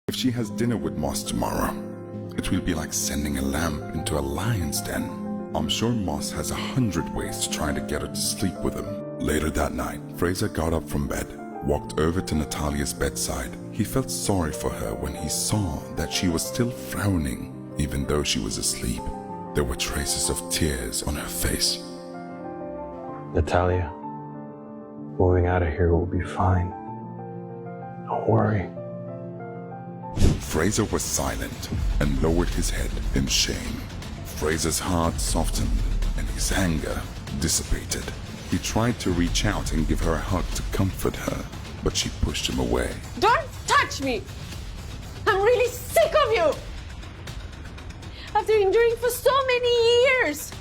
If she has dinner with Moss tomorrow, it will be like sending a lamb into a lion's den. I'm sure Moss has 100 ways to try to get her to sleep with him. Later that night, Fraser got up from bed, walked over to Natalia's bedside. He felt sorry for her when he saw that she was still frowning, even though she was asleep. There were traces of tears on her face. Natalia, moving out of here will be fine. Don't worry. Fraser was silent and lowered his head in shame. Fraser's heart softened and his anger dissipated. He tried to reach out and give her a hug to comfort her, but she pushed him away. Don't touch me! I'm really sick of you! After enduring for so many years,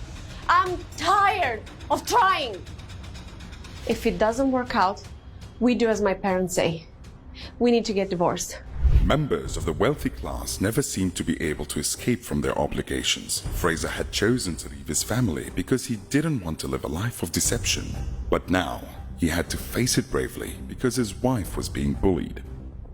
I'm tired of trying. If it doesn't work out, we do as my parents say. We need to get divorced. Members of the wealthy class never seemed to be able to escape from their obligations. Fraser had chosen to leave his family because he didn't want to live a life of deception. But now, he had to face it bravely because his wife was being bullied.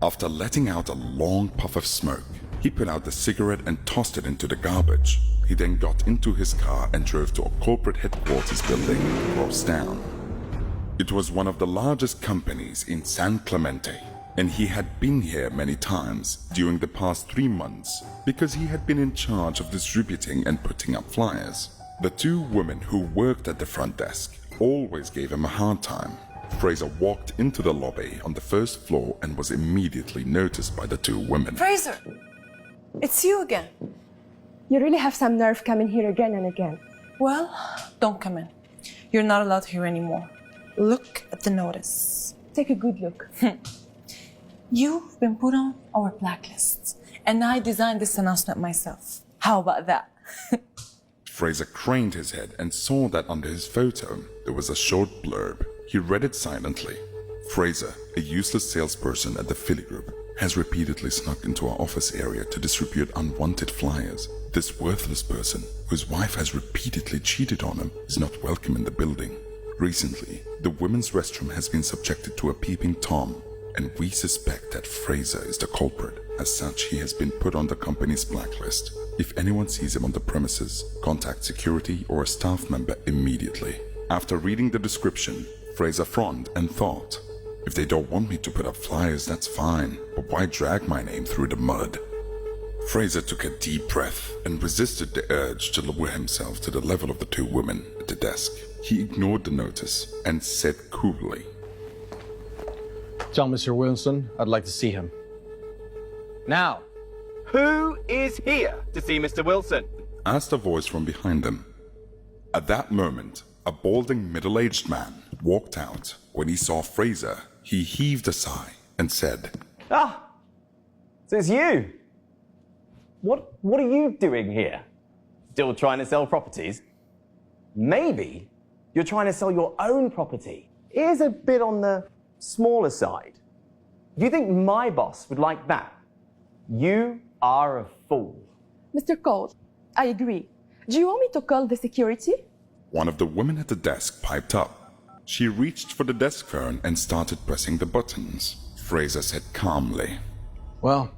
After letting out a long puff of smoke, he put out the cigarette and tossed it into the garbage. He then got into his car and drove to a corporate headquarters building across town. It was one of the largest companies in San Clemente, and he had been here many times during the past 3 months because he had been in charge of distributing and putting up flyers. The two women who worked at the front desk always gave him a hard time. Fraser walked into the lobby on the first floor and was immediately noticed by the two women. Fraser, it's you again. You really have some nerve coming here again and again. Well, don't come in. You're not allowed here anymore. Look at the notice. Take a good look. You've been put on our blacklist, and I designed this announcement myself. How about that? Fraser craned his head and saw that under his photo there was a short blurb. He read it silently. Fraser, a useless salesperson at the Philly Group, has repeatedly snuck into our office area to distribute unwanted flyers. This worthless person, whose wife has repeatedly cheated on him, is not welcome in the building. Recently, the women's restroom has been subjected to a peeping Tom, and we suspect that Fraser is the culprit. As such, he has been put on the company's blacklist. If anyone sees him on the premises, contact security or a staff member immediately. After reading the description, Fraser frowned and thought, if they don't want me to put up flyers, that's fine, but why drag my name through the mud? Fraser took a deep breath and resisted the urge to lower himself to the level of the two women at the desk. He ignored the notice and said coolly, Tell Mr. Wilson I'd like to see him. Now. Who is here to see Mr. Wilson? asked a voice from behind them. At that moment, a balding middle-aged man walked out. When he saw Fraser, he heaved a sigh and said, Ah, so it's you. What are you doing here? Still trying to sell properties? Maybe you're trying to sell your own property. It is a bit on the smaller side. Do you think my boss would like that? You are a fool. Mr. Cole, I agree. Do you want me to call the security? One of the women at the desk piped up. She reached for the desk phone and started pressing the buttons. Fraser said calmly, Well,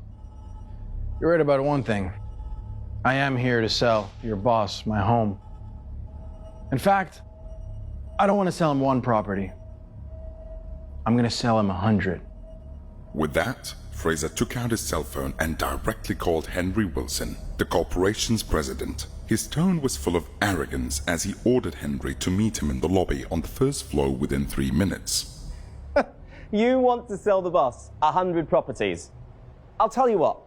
you're right about one thing. I am here to sell your boss my home. In fact, I don't want to sell him one property. I'm going to sell him 100. With that, Fraser took out his cell phone and directly called Henry Wilson, the corporation's president. His tone was full of arrogance as he ordered Henry to meet him in the lobby on the first floor within 3 minutes. You want to sell the boss 100 properties. I'll tell you what,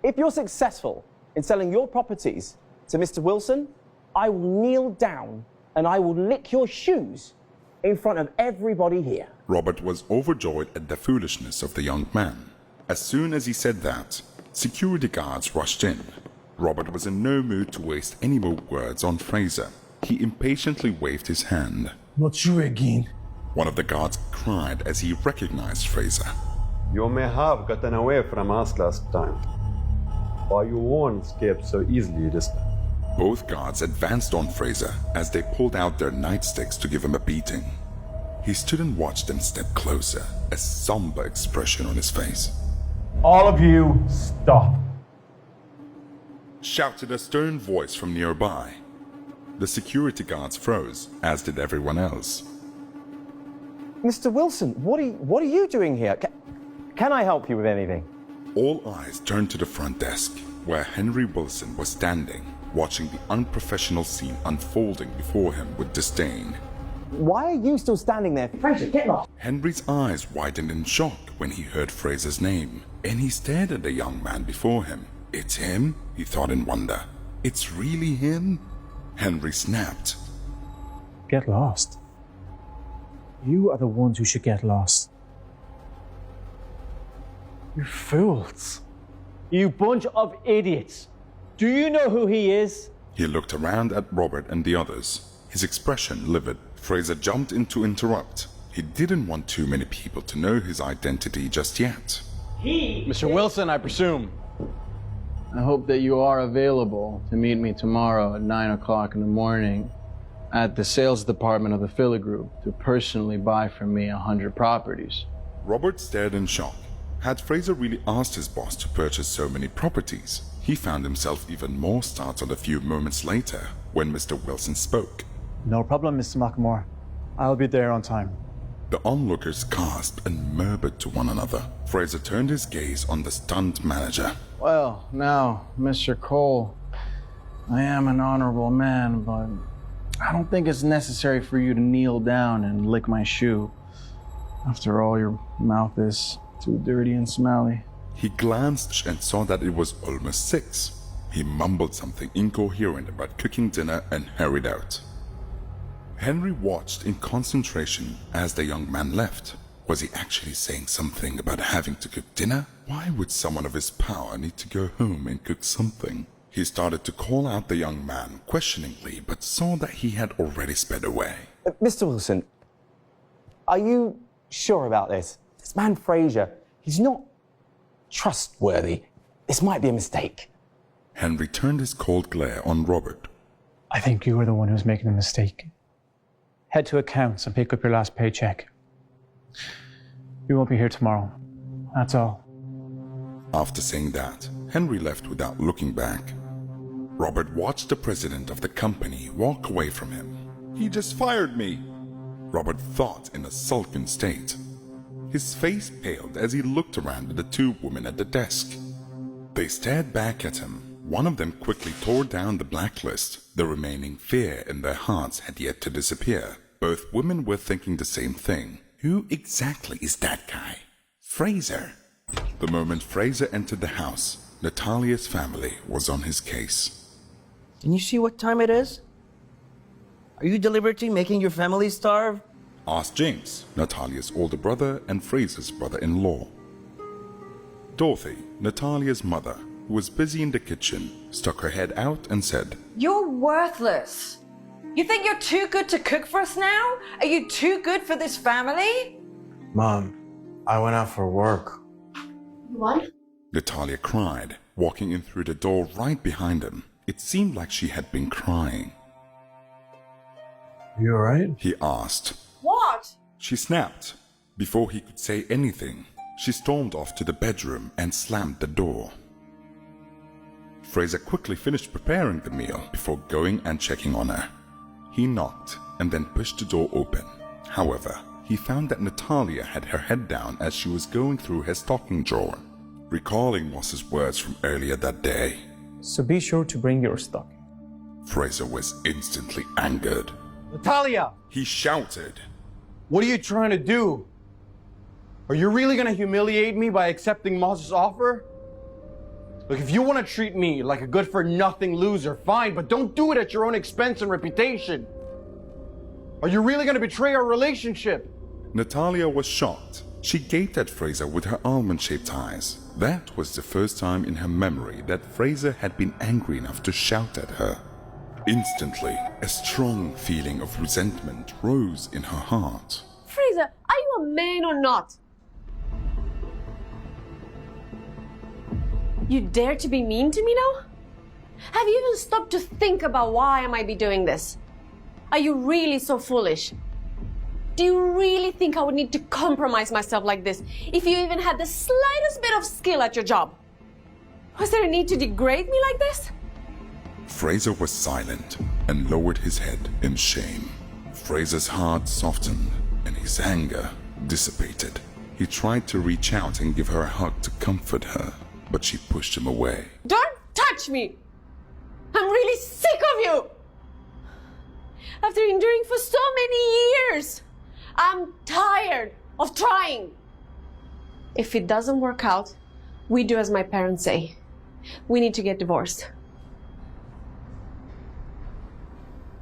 if you're successful in selling your properties to Mr. Wilson, I will kneel down and I will lick your shoes in front of everybody here. Robert was overjoyed at the foolishness of the young man. As soon as he said that, security guards rushed in. Robert was in no mood to waste any more words on Fraser. He impatiently waved his hand. Not you again. One of the guards cried as he recognized Fraser. You may have gotten away from us last time, but you won't escape so easily this time. Both guards advanced on Fraser as they pulled out their nightsticks to give him a beating. He stood and watched them step closer, a somber expression on his face. All of you, stop. Shouted a stern voice from nearby. The security guards froze, as did everyone else. Mr. Wilson, what are you doing here? Can I help you with anything? All eyes turned to the front desk, where Henry Wilson was standing, watching the unprofessional scene unfolding before him with disdain. Why are you still standing there? Fraser, get lost! Henry's eyes widened in shock when he heard Fraser's name, and he stared at the young man before him. It's him? He thought in wonder. It's really him? Henry snapped. Get lost. You are the ones who should get lost. You fools. You bunch of idiots. Do you know who he is? He looked around at Robert and the others, his expression livid. Fraser jumped in to interrupt. He didn't want too many people to know his identity just yet. Mr. Wilson, I presume. I hope that you are available to meet me tomorrow at 9 o'clock in the morning at the sales department of the Philly Group to personally buy from me 100 properties. Robert stared in shock. Had Fraser really asked his boss to purchase so many properties? He found himself even more startled a few moments later when Mr. Wilson spoke. No problem, Mr. McMore. I'll be there on time. The onlookers gasped and murmured to one another. Fraser turned his gaze on the stunned manager. Well, now, Mr. Cole, I am an honorable man, but I don't think it's necessary for you to kneel down and lick my shoe. After all, your mouth is too dirty and smelly. He glanced and saw that it was almost 6. He mumbled something incoherent about cooking dinner and hurried out. Henry watched in concentration as the young man left. Was he actually saying something about having to cook dinner? Why would someone of his power need to go home and cook something? He started to call out the young man questioningly, but saw that he had already sped away. Mr. Wilson, are you sure about this? This man Fraser, he's not trustworthy. This might be a mistake. Henry turned his cold glare on Robert. I think you were the one who was making the mistake. Head to accounts and pick up your last paycheck. You won't be here tomorrow. That's all. After saying that, Henry left without looking back. Robert watched the president of the company walk away from him. He just fired me, Robert thought in a sullen state. His face paled as he looked around at the 2 women at the desk. They stared back at him. One of them quickly tore down the blacklist. The remaining fear in their hearts had yet to disappear. Both women were thinking the same thing. Who exactly is that guy? Fraser. The moment Fraser entered the house, Natalia's family was on his case. Can you see what time it is? Are you deliberately making your family starve? Asked James, Natalia's older brother and Fraser's brother-in-law. Dorothy, Natalia's mother, who was busy in the kitchen, stuck her head out and said, You're worthless. You think you're too good to cook for us now? Are you too good for this family? Mom, I went out for work. What? Natalia cried, walking in through the door right behind him. It seemed like she had been crying. You alright? He asked. What? She snapped. Before he could say anything, she stormed off to the bedroom and slammed the door. Fraser quickly finished preparing the meal before going and checking on her. He knocked and then pushed the door open. However, he found that Natalia had her head down as she was going through her stocking drawer, recalling Moss's words from earlier that day. So be sure to bring your stocking. Fraser was instantly angered. Natalia! He shouted. What are you trying to do? Are you really gonna humiliate me by accepting Moss's offer? Look, if you want to treat me like a good-for-nothing loser, fine, but don't do it at your own expense and reputation. Are you really gonna betray our relationship? Natalia was shocked. She gaped at Fraser with her almond-shaped eyes. That was the first time in her memory that Fraser had been angry enough to shout at her. Instantly, a strong feeling of resentment rose in her heart. Fraser, are you a man or not? You dare to be mean to me now? Have you even stopped to think about why I might be doing this? Are you really so foolish? Do you really think I would need to compromise myself like this if you even had the slightest bit of skill at your job? Was there a need to degrade me like this? Fraser was silent and lowered his head in shame. Fraser's heart softened and his anger dissipated. He tried to reach out and give her a hug to comfort her, but she pushed him away. Don't touch me! I'm really sick of you! After enduring for so many years, I'm tired of trying. If it doesn't work out, we do as my parents say. We need to get divorced.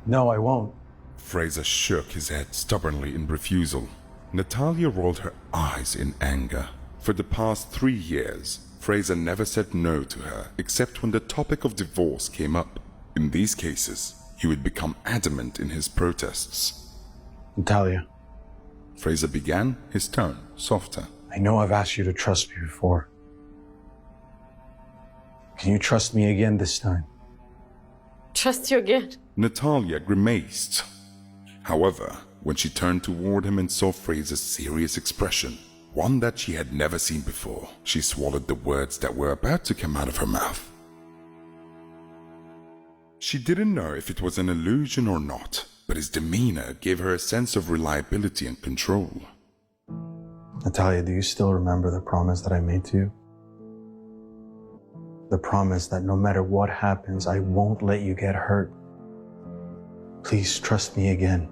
No, I won't. Fraser shook his head stubbornly in refusal. Natalia rolled her eyes in anger. For the past 3 years, Fraser never said no to her except when the topic of divorce came up. In these cases, he would become adamant in his protests. Natalia, Fraser began, his tone softer. I know I've asked you to trust me before. Can you trust me again this time? Trust you again? Natalia grimaced. However, when she turned toward him and saw Fraser's serious expression, one that she had never seen before, she swallowed the words that were about to come out of her mouth. She didn't know if it was an illusion or not, but his demeanor gave her a sense of reliability and control. Natalia, do you still remember the promise that I made to you? The promise that no matter what happens, I won't let you get hurt. Please trust me again.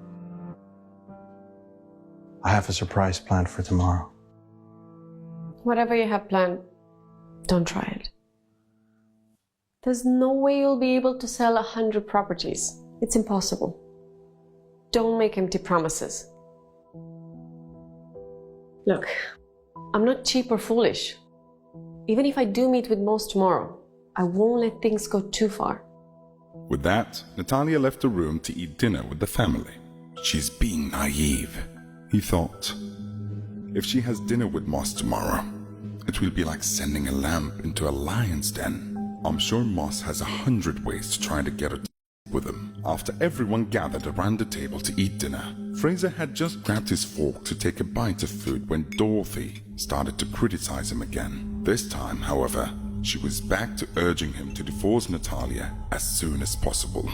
I have a surprise planned for tomorrow. Whatever you have planned, don't try it. There's no way you'll be able to sell 100 properties. It's impossible. Don't make empty promises. Look, I'm not cheap or foolish. Even if I do meet with Moss tomorrow, I won't let things go too far. With that, Natalia left the room to eat dinner with the family. She's being naive, he thought. If she has dinner with Moss tomorrow, it will be like sending a lamb into a lion's den. I'm sure Moss has 100 ways to try to get her to with him. After everyone gathered around the table to eat dinner, Fraser had just grabbed his fork to take a bite of food when Dorothy started to criticize him again. This time, however, she was back to urging him to divorce Natalia as soon as possible.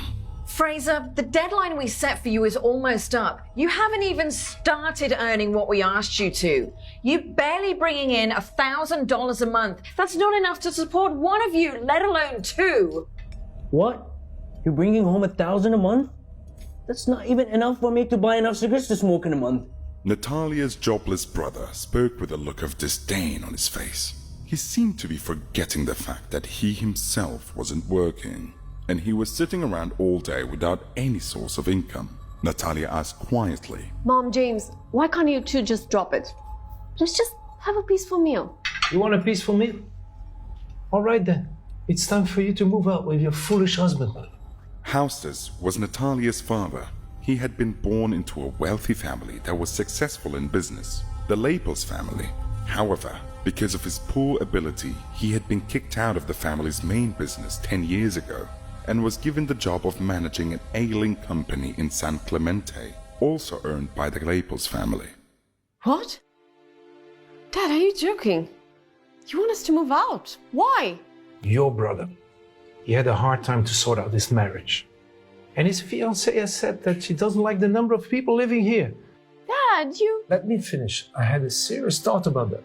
Fraser, the deadline we set for you is almost up. You haven't even started earning what we asked you to. You're barely bringing in $1,000 a month. That's not enough to support one of you, let alone two. What? You're bringing home $1,000 a month? That's not even enough for me to buy enough cigarettes to smoke in a month. Natalia's jobless brother spoke with a look of disdain on his face. He seemed to be forgetting the fact that he himself wasn't working, and he was sitting around all day without any source of income. Natalia asked quietly, Mom, James, why can't you two just drop it? Let's just have a peaceful meal. You want a peaceful meal? All right then. It's time for you to move out with your foolish husband. Houston was Natalia's father. He had been born into a wealthy family that was successful in business, the Lapels family. However, because of his poor ability, he had been kicked out of the family's main business 10 years ago and was given the job of managing an ailing company in San Clemente, also owned by the Lapels family. What? Dad, are you joking? You want us to move out? Why? Your brother. He had a hard time to sort out this marriage. And his fiancée has said that she doesn't like the number of people living here. Dad, you... Let me finish. I had a serious thought about that.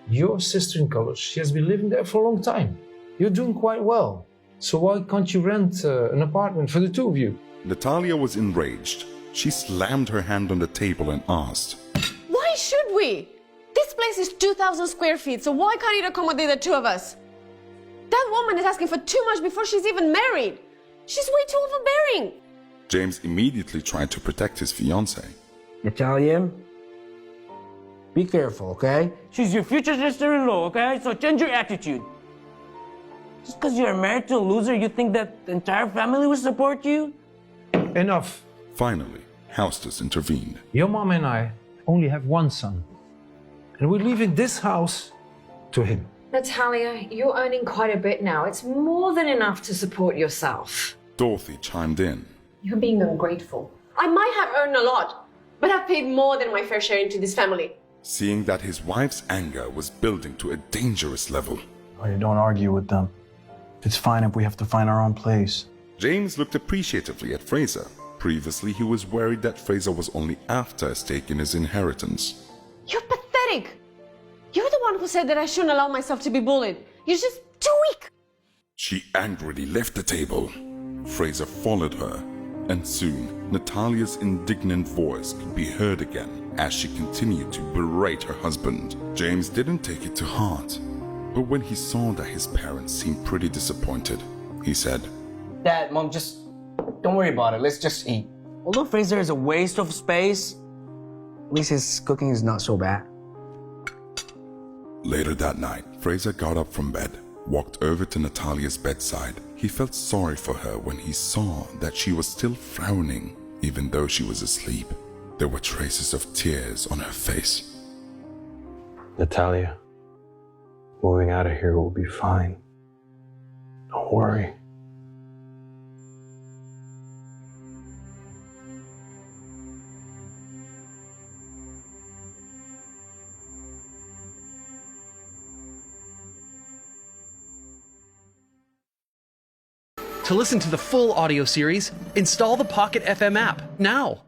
Your sister in college, she has been living there for a long time. You're doing quite well. So why can't you rent an apartment for the two of you? Natalia was enraged. She slammed her hand on the table and asked, Why should we? This place is 2,000 square feet, so why can't it accommodate the two of us? That woman is asking for too much before she's even married. She's way too overbearing. James immediately tried to protect his fiancée. Natalia, be careful, okay? She's your future sister-in-law, okay? So change your attitude. Just because you're married to a loser, you think that the entire family will support you? Enough. Finally, Houston intervened. Your mom and I only have one son. And we're leaving this house to him. Natalia, you're earning quite a bit now. It's more than enough to support yourself. Dorothy chimed in. You're being ungrateful. I might have earned a lot, but I've paid more than my fair share into this family. Seeing that his wife's anger was building to a dangerous level, Oh, you don't argue with them. It's fine if we have to find our own place. James looked appreciatively at Fraser. Previously, he was worried that Fraser was only after a stake in his inheritance. You're pathetic. You're the one who said that I shouldn't allow myself to be bullied. You're just too weak. She angrily left the table. Fraser followed her, and soon Natalia's indignant voice could be heard again as she continued to berate her husband. James didn't take it to heart, but when he saw that his parents seemed pretty disappointed, he said, Dad, Mom, just don't worry about it. Let's just eat. Although Fraser is a waste of space, at least his cooking is not so bad. Later that night, Fraser got up from bed, walked over to Natalia's bedside. He felt sorry for her when he saw that she was still frowning, even though she was asleep. There were traces of tears on her face. Natalia, moving out of here will be fine. Don't worry. To listen to the full audio series, install the Pocket FM app now.